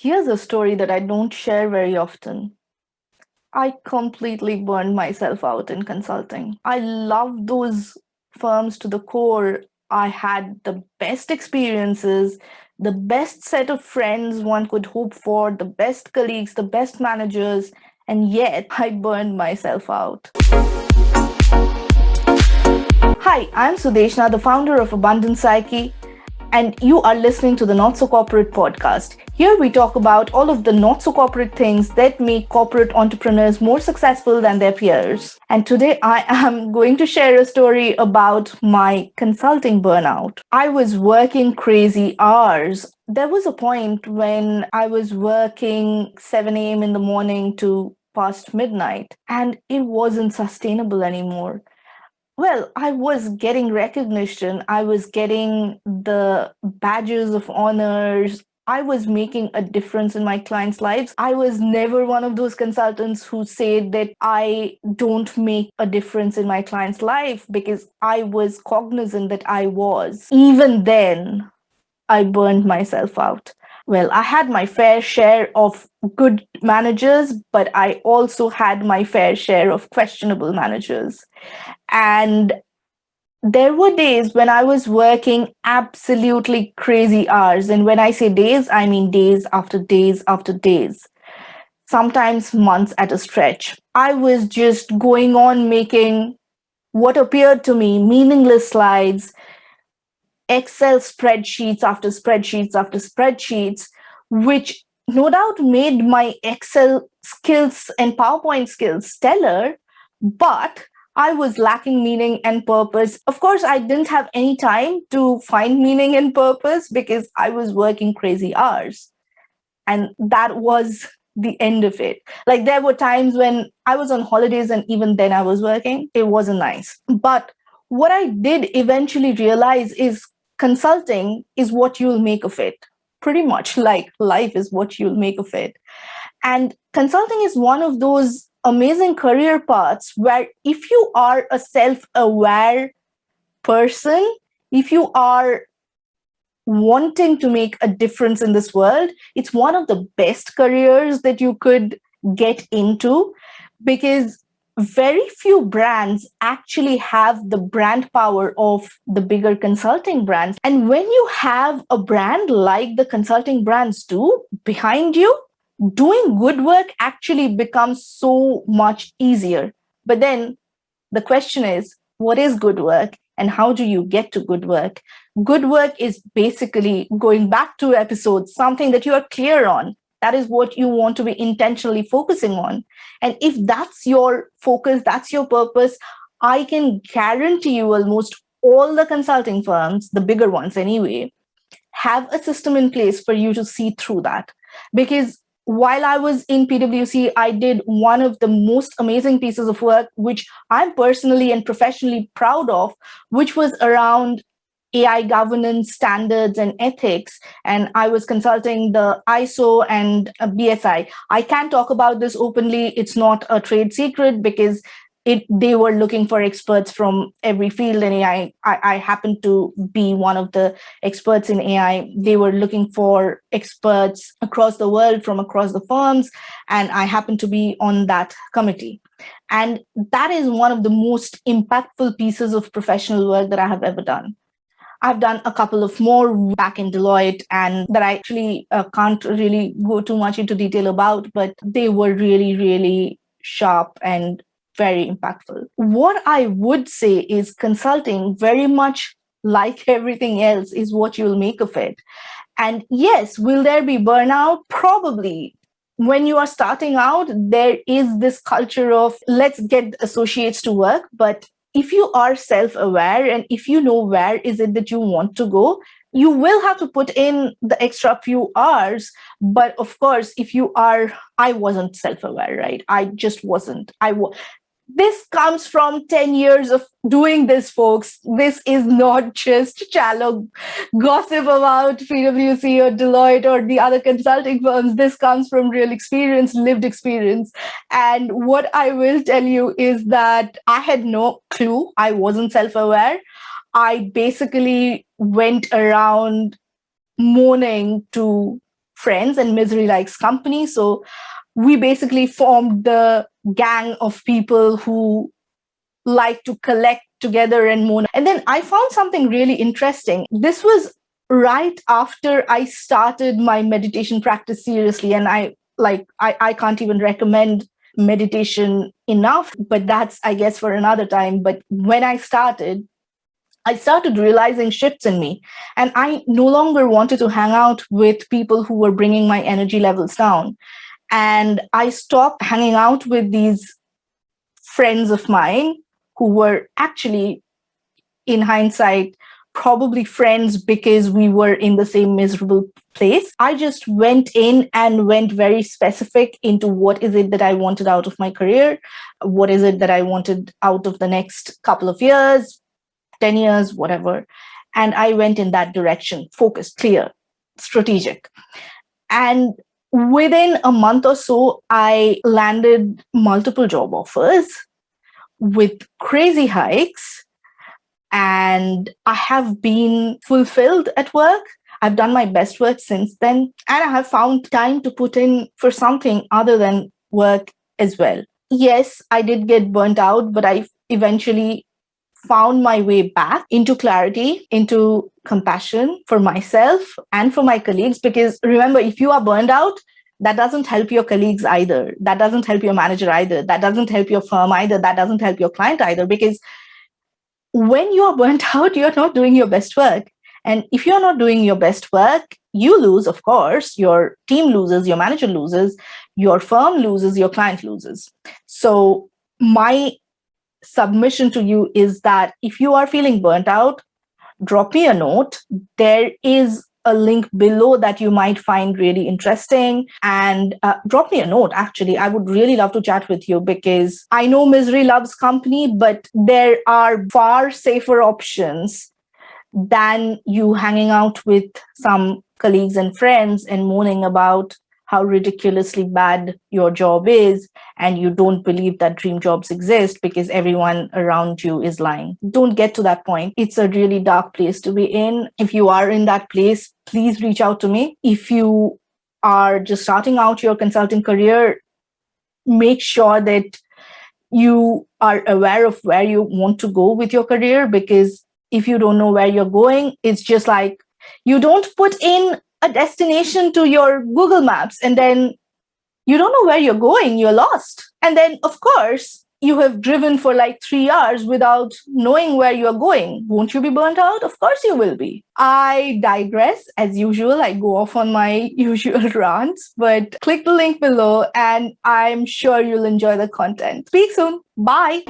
Here's a story that I don't share very often. I completely burned myself out in consulting. I loved those firms to the core. I had the best experiences, the best set of friends one could hope for, the best colleagues, the best managers, and yet I burned myself out. Hi, I'm Sudeshna, the founder of Abundant Psyche, and you are listening to the Not So Corporate podcast. Here we talk about all of the not so corporate things that make corporate entrepreneurs more successful than their peers. And today I am going to share a story about my consulting burnout. I was working crazy hours. There was a point when I was working 7 a.m. in the morning to past midnight, and it wasn't sustainable anymore. Well, I was getting recognition. I was getting the badges of honors. I was making a difference in my clients' lives. I was never one of those consultants who said that I don't make a difference in my client's life because I was cognizant that I was. Even then, I burned myself out. Well, I had my fair share of good managers, but I also had my fair share of questionable managers. And there were days when I was working absolutely crazy hours. And when I say days, I mean days after days after days, sometimes months at a stretch. I was just going on making what appeared to me meaningless slides, Excel spreadsheets after spreadsheets after spreadsheets, which no doubt made my Excel skills and PowerPoint skills stellar, but I was lacking meaning and purpose. Of course, I didn't have any time to find meaning and purpose because I was working crazy hours. And that was the end of it. Like there were times when I was on holidays and even then I was working. It wasn't nice. But what I did eventually realize is consulting is what you'll make of it. Pretty much like life is what you'll make of it. And consulting is one of those amazing career paths where if you are a self aware person, if you are wanting to make a difference in this world, it's one of the best careers that you could get into because very few brands actually have the brand power of the bigger consulting brands. And when you have a brand like the consulting brands do behind you, doing good work actually becomes so much easier. But then the question is, what is good work and how do you get to good work? Good work is basically going back to episodes, something that you are clear on. That is what you want to be intentionally focusing on. And if that's your focus, that's your purpose, I can guarantee you almost all the consulting firms, the bigger ones anyway, have a system in place for you to see through that. Because while I was in PwC, I did one of the most amazing pieces of work, which I'm personally and professionally proud of, which was around AI governance standards and ethics. And I was consulting the ISO and BSI. I can't talk about this openly. It's not a trade secret because they were looking for experts from every field in AI. I happened to be one of the experts in AI. They were looking for experts across the world from across the firms, and I happened to be on that committee. And that is one of the most impactful pieces of professional work that I have ever done. I've done a couple of more back in Deloitte, and that I actually can't really go too much into detail about, but they were really, really sharp and very impactful. What I would say is consulting, very much like everything else, is what you'll make of it. And yes, will there be burnout? Probably. When you are starting out, there is this culture of let's get associates to work. But if you are self-aware and if you know where is it that you want to go, you will have to put in the extra few hours. But of course, if you are, I wasn't self-aware, right? I just wasn't. This comes from 10 years of doing this, folks. This is not just shallow gossip about PwC or Deloitte or the other consulting firms. This comes from real experience, lived experience. And what I will tell you is that I had no clue. I wasn't self-aware. I basically went around moaning to friends, and misery likes company. So we basically formed the gang of people who like to collect together and moan. And then I found something really interesting. This was right after I started my meditation practice seriously. And I can't even recommend meditation enough, but that's, I guess, for another time. But when I started realizing shifts in me. And I no longer wanted to hang out with people who were bringing my energy levels down. And I stopped hanging out with these friends of mine who were actually, in hindsight, probably friends because we were in the same miserable place. I just went in and went very specific into what is it that I wanted out of my career, what is it that I wanted out of the next couple of years, 10 years, whatever. And I went in that direction, focused, clear, strategic. And within a month or so, I landed multiple job offers with crazy hikes. And I have been fulfilled at work. I've done my best work since then. And I have found time to put in for something other than work as well. Yes, I did get burnt out, but I eventually found my way back into clarity, into compassion for myself and for my colleagues. Because remember, if you are burned out, that doesn't help your colleagues either. That doesn't help your manager either. That doesn't help your firm either. That doesn't help your client either. Because when you are burnt out, you're not doing your best work. And if you're not doing your best work, you lose, of course. Your team loses, your manager loses, your firm loses, your client loses. So my submission to you is that if you are feeling burnt out, drop me a note. There is a link below that you might find really interesting, and drop me a note. Actually, I would really love to chat with you, because I know misery loves company, but there are far safer options than you hanging out with some colleagues and friends and moaning about how ridiculously bad your job is, and you don't believe that dream jobs exist because everyone around you is lying. Don't get to that point. It's a really dark place to be in. If you are in that place, please reach out to me. If you are just starting out your consulting career, make sure that you are aware of where you want to go with your career, because if you don't know where you're going, it's just like you don't put in a destination to your Google Maps and then you don't know where you're going, you're lost. And then, of course, you have driven for like 3 hours without knowing where you're going. Won't you be burnt out? Of course you will be. I digress. As usual, I go off on my usual rants, but click the link below and I'm sure you'll enjoy the content. Speak soon. Bye.